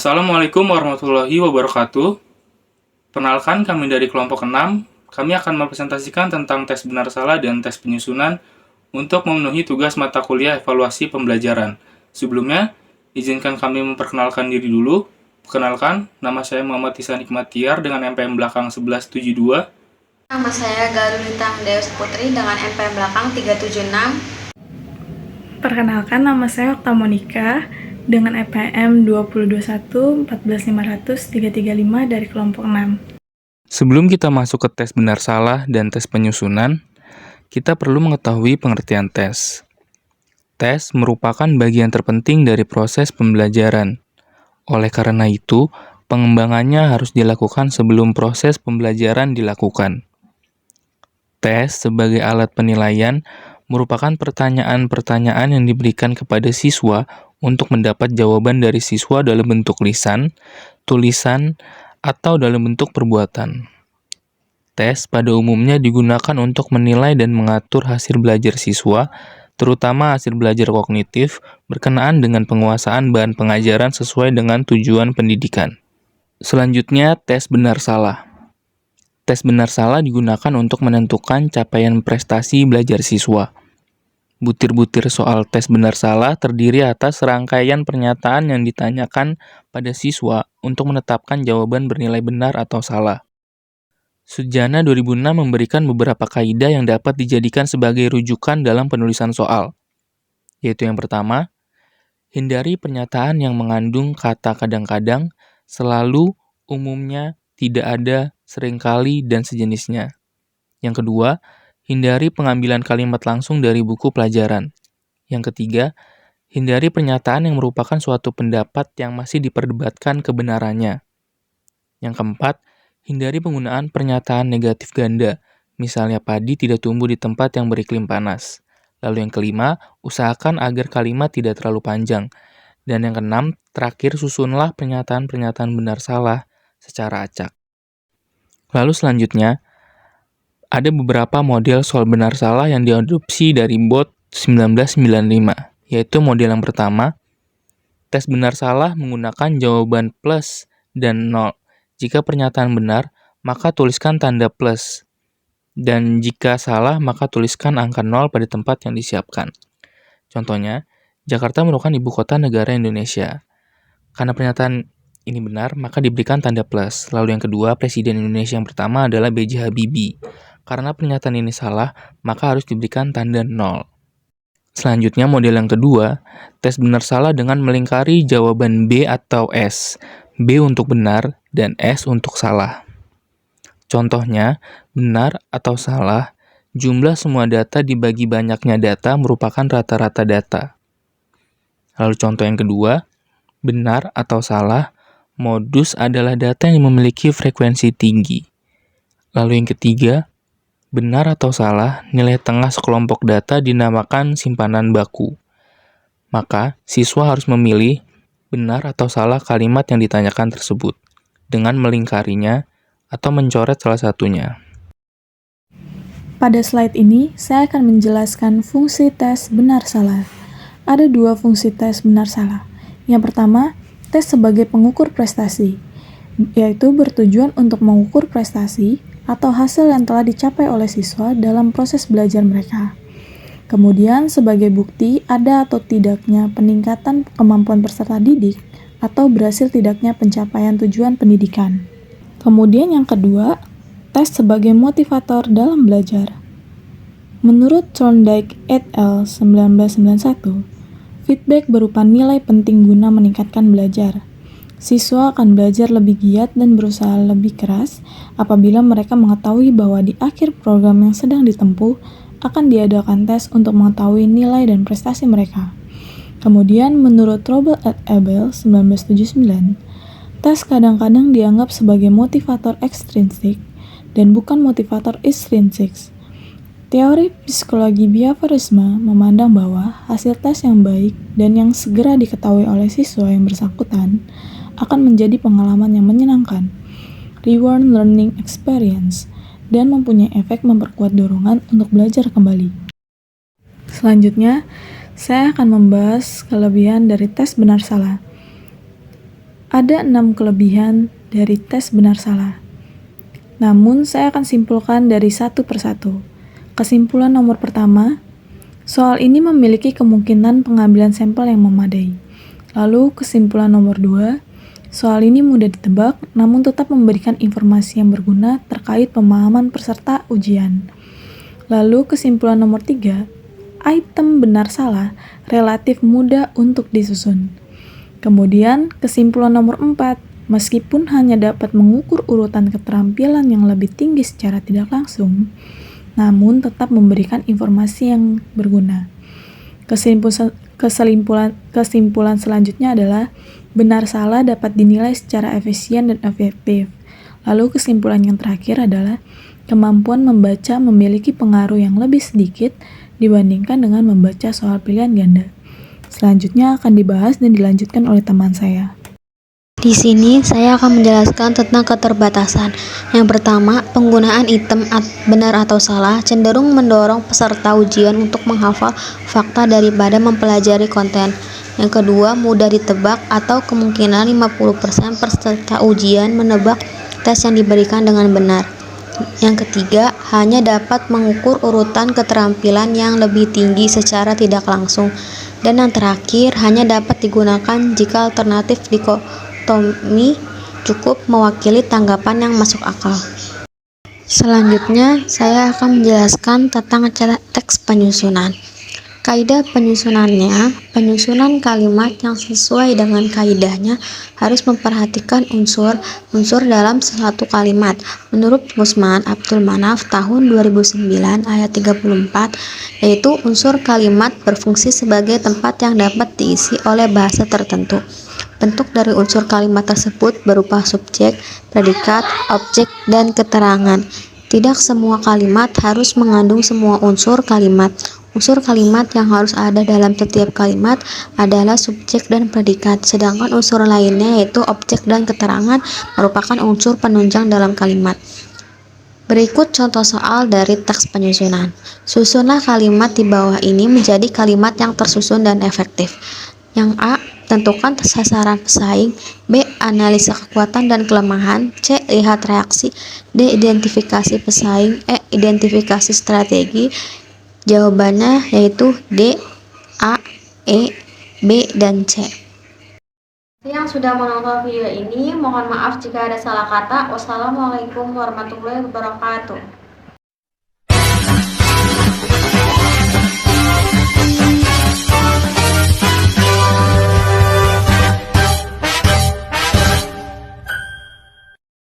Assalamualaikum warahmatullahi wabarakatuh. Perkenalkan, kami dari kelompok 6. Kami akan mempresentasikan tentang tes benar salah dan tes penyusunan untuk memenuhi tugas mata kuliah evaluasi pembelajaran. Sebelumnya, izinkan kami memperkenalkan diri dulu. Perkenalkan, nama saya Muhammad Ihsan Hikmatiar dengan NPM belakang 1172. Nama saya Garulita Deus Putri dengan NPM belakang 376. Perkenalkan, nama saya Okta Monika dengan EPM 2021 14500 335 dari kelompok 6. Sebelum kita masuk ke tes benar salah dan tes penyusunan, kita perlu mengetahui pengertian tes. Tes merupakan bagian terpenting dari proses pembelajaran. Oleh karena itu, pengembangannya harus dilakukan sebelum proses pembelajaran dilakukan. Tes sebagai alat penilaian merupakan pertanyaan-pertanyaan yang diberikan kepada siswa untuk mendapat jawaban dari siswa dalam bentuk lisan, tulisan, atau dalam bentuk perbuatan. Tes pada umumnya digunakan untuk menilai dan mengatur hasil belajar siswa, terutama hasil belajar kognitif, berkenaan dengan penguasaan bahan pengajaran sesuai dengan tujuan pendidikan. Selanjutnya, tes benar salah. Tes benar salah digunakan untuk menentukan capaian prestasi belajar siswa. Butir-butir soal tes benar salah terdiri atas rangkaian pernyataan yang ditanyakan pada siswa untuk menetapkan jawaban bernilai benar atau salah. Sujana 2006 memberikan beberapa kaidah yang dapat dijadikan sebagai rujukan dalam penulisan soal, yaitu yang pertama, hindari pernyataan yang mengandung kata kadang-kadang, selalu, umumnya, tidak ada, seringkali, dan sejenisnya. Yang kedua, hindari pengambilan kalimat langsung dari buku pelajaran. Yang ketiga, hindari pernyataan yang merupakan suatu pendapat yang masih diperdebatkan kebenarannya. Yang keempat, hindari penggunaan pernyataan negatif ganda, misalnya padi tidak tumbuh di tempat yang beriklim panas. Lalu yang kelima, usahakan agar kalimat tidak terlalu panjang. Dan yang keenam, terakhir susunlah pernyataan-pernyataan benar salah secara acak. Lalu selanjutnya, ada beberapa model soal benar salah yang diadopsi dari BOD 1995, yaitu model yang pertama, tes benar salah menggunakan jawaban plus dan nol. Jika pernyataan benar, maka tuliskan tanda plus. Dan jika salah, maka tuliskan angka 0 pada tempat yang disiapkan. Contohnya, Jakarta merupakan ibu kota negara Indonesia. Karena pernyataan ini benar, maka diberikan tanda plus. Lalu yang kedua, Presiden Indonesia yang pertama adalah B.J. Habibie. Karena pernyataan ini salah, maka harus diberikan tanda 0. Selanjutnya, model yang kedua, tes benar salah dengan melingkari jawaban B atau S. B untuk benar dan S untuk salah. Contohnya, benar atau salah, jumlah semua data dibagi banyaknya data merupakan rata-rata data. Lalu contoh yang kedua, benar atau salah, modus adalah data yang memiliki frekuensi tinggi. Lalu yang ketiga, benar atau salah, nilai tengah sekelompok data dinamakan simpanan baku. Maka, siswa harus memilih benar atau salah kalimat yang ditanyakan tersebut, dengan melingkarinya atau mencoret salah satunya. Pada slide ini, saya akan menjelaskan fungsi tes benar salah. Ada dua fungsi tes benar salah. Yang pertama, tes sebagai pengukur prestasi, yaitu bertujuan untuk mengukur prestasi atau hasil yang telah dicapai oleh siswa dalam proses belajar mereka. Kemudian, sebagai bukti ada atau tidaknya peningkatan kemampuan peserta didik atau berhasil tidaknya pencapaian tujuan pendidikan. Kemudian yang kedua, tes sebagai motivator dalam belajar. Menurut Thorndike et al. 1991, feedback berupa nilai penting guna meningkatkan belajar. Siswa akan belajar lebih giat dan berusaha lebih keras apabila mereka mengetahui bahwa di akhir program yang sedang ditempuh akan diadakan tes untuk mengetahui nilai dan prestasi mereka. Kemudian, menurut Robert et al. 1979, tes kadang-kadang dianggap sebagai motivator ekstrinsik dan bukan motivator intrinsik. Teori psikologi behaviorisme memandang bahwa hasil tes yang baik dan yang segera diketahui oleh siswa yang bersangkutan akan menjadi pengalaman yang menyenangkan, reward learning experience, dan mempunyai efek memperkuat dorongan untuk belajar kembali. Selanjutnya, saya akan membahas kelebihan dari tes benar salah. Ada 6 kelebihan dari tes benar salah. Namun, saya akan simpulkan dari satu persatu. Kesimpulan nomor pertama, soal ini memiliki kemungkinan pengambilan sampel yang memadai. Lalu, kesimpulan nomor 2, soal ini mudah ditebak, namun tetap memberikan informasi yang berguna terkait pemahaman peserta ujian. Lalu, kesimpulan nomor 3, item benar salah relatif mudah untuk disusun. Kemudian, kesimpulan nomor 4, meskipun hanya dapat mengukur urutan keterampilan yang lebih tinggi secara tidak langsung, namun tetap memberikan informasi yang berguna. Kesimpulan selanjutnya adalah benar salah dapat dinilai secara efisien dan efektif. Lalu kesimpulan yang terakhir adalah kemampuan membaca memiliki pengaruh yang lebih sedikit dibandingkan dengan membaca soal pilihan ganda. Selanjutnya akan dibahas dan dilanjutkan oleh teman saya. Di sini saya akan menjelaskan tentang keterbatasan. Yang pertama, penggunaan item benar atau salah cenderung mendorong peserta ujian untuk menghafal fakta daripada mempelajari konten. Yang kedua, mudah ditebak atau kemungkinan 50% peserta ujian menebak tes yang diberikan dengan benar. Yang ketiga, hanya dapat mengukur urutan keterampilan yang lebih tinggi secara tidak langsung. Dan yang terakhir, hanya dapat digunakan jika alternatif dikotomi cukup mewakili tanggapan yang masuk akal. Selanjutnya, saya akan menjelaskan tentang cara teks penyusunan. Kaidah penyusunannya, penyusunan kalimat yang sesuai dengan kaidahnya harus memperhatikan unsur-unsur dalam suatu kalimat. Menurut Gusman Abdul Manaf tahun 2009 ayat 34, yaitu unsur kalimat berfungsi sebagai tempat yang dapat diisi oleh bahasa tertentu. Bentuk dari unsur kalimat tersebut berupa subjek, predikat, objek, dan keterangan. Tidak semua kalimat harus mengandung semua unsur kalimat. Unsur kalimat yang harus ada dalam setiap kalimat adalah subjek dan predikat, sedangkan unsur lainnya yaitu objek dan keterangan merupakan unsur penunjang dalam kalimat. Berikut contoh soal dari teks penyusunan. Susunlah kalimat di bawah ini menjadi kalimat yang tersusun dan efektif. Yang A, tentukan sasaran pesaing. B, analisa kekuatan dan kelemahan. C, lihat reaksi. D, identifikasi pesaing. E, identifikasi strategi. Jawabannya yaitu D, A, E, B, dan C. Yang sudah menonton video ini, mohon maaf jika ada salah kata. Wassalamualaikum warahmatullahi wabarakatuh.